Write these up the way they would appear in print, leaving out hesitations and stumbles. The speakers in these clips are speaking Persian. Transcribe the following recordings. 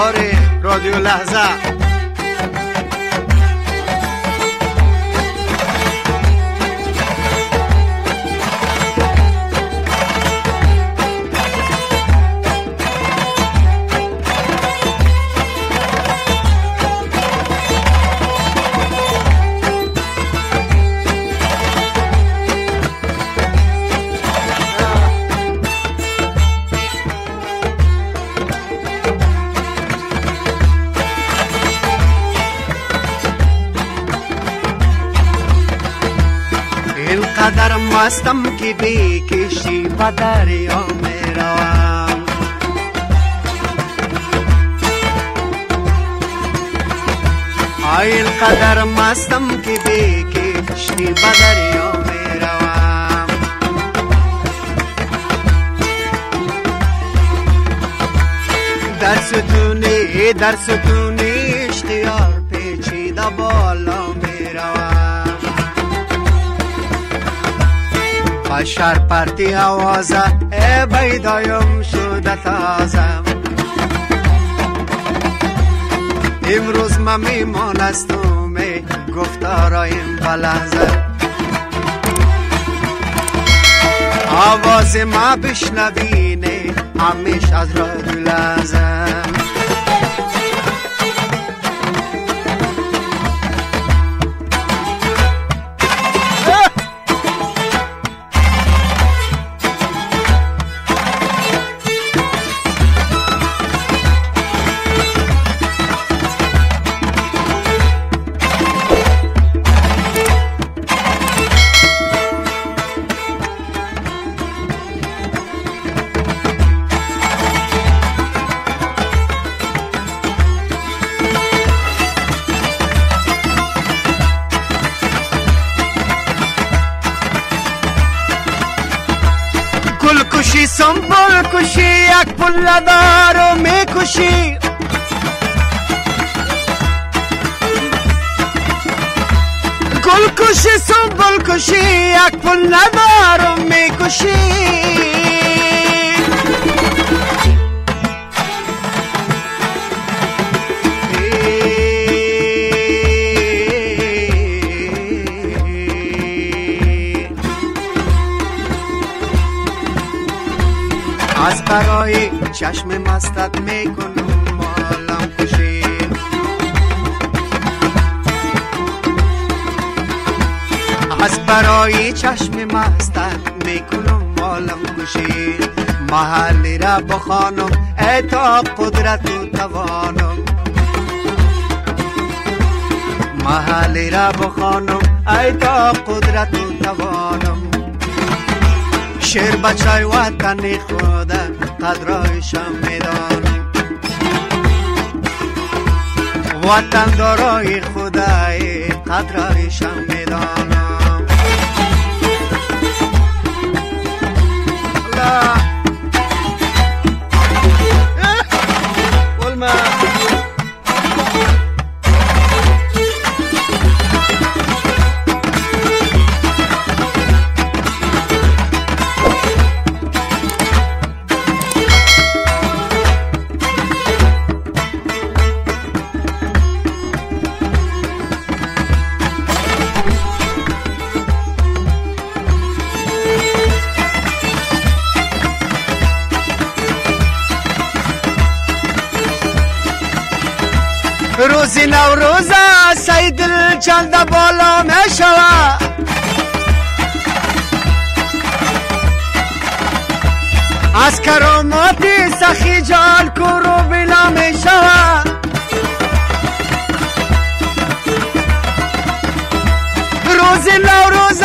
افتخار رادیو لحظه. اینقدر مستم که بی کشتی به دریا می روم، اینقدر مستم که بی کشتی به دریا می روم. در ستونی اشتیار پیچیده بالا می روم. بشر پرتی آوازه ای بیدایم شده تازم، امروز من میمانستم گفتارایم بلحظه. آواز ما بشنوینه همیش از رادیو لحظه. کشی سنبول کشی یک پل دارو می کشی، گل کشی سنبول کشی یک پل دارو می کشی. از برای چشم مستت میکنم مالم کشی، از برای چشم مستت میکنم مالم کشی. محلی را بخوانم ای تا قدرت و توانم، محلی را بخوانم ای تا قدرت و توانم. شیر بچای وطن خود قدرایشم میدانم، وطن دارای خدای قدرایشم میدانم. روزی نوروز سی دل چند بالا می شود، از کراماتی سخی جان کرو بلا می شود. روزی نوروز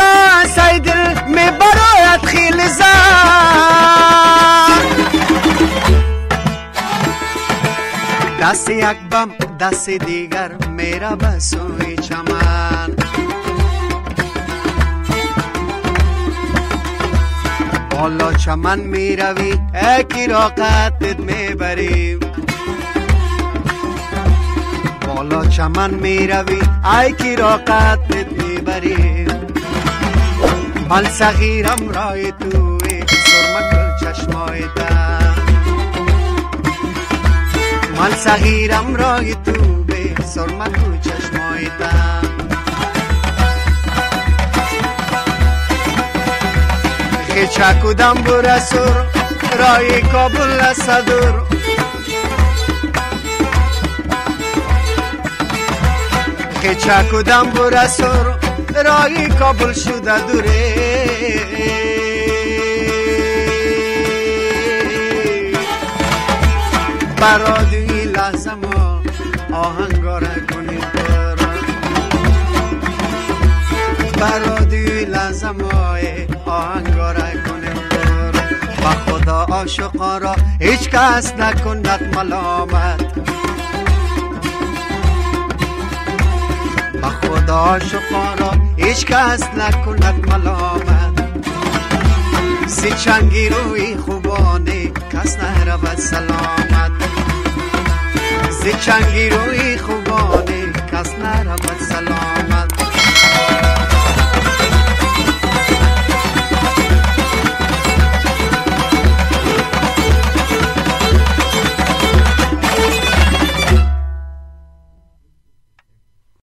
سی دل می برایت خیل زن، دست یک بم دست دیگر میرا بسوی چمن. بالا چمن میروی اکی راقتت میبریم، بالا چمن میروی اکی راقتت میبریم. من صغیرم رای توی سرمکل چشمایتم، من صغیرم رای تو به سرمت و چشمایتم چکودم برسور رای کابل صدور چکودم برسور رای کابل شده دوره برادوی لحظه ما آهنگاره کنیم برادوی لحظه ما آهنگاره کنیم با خدا عاشقا را هیچ کس نکند ملامت با خدا عاشقا را هیچ کس نکند ملامت سی چنگی روی خوبانه کس نرود سلامت سی چنگی روی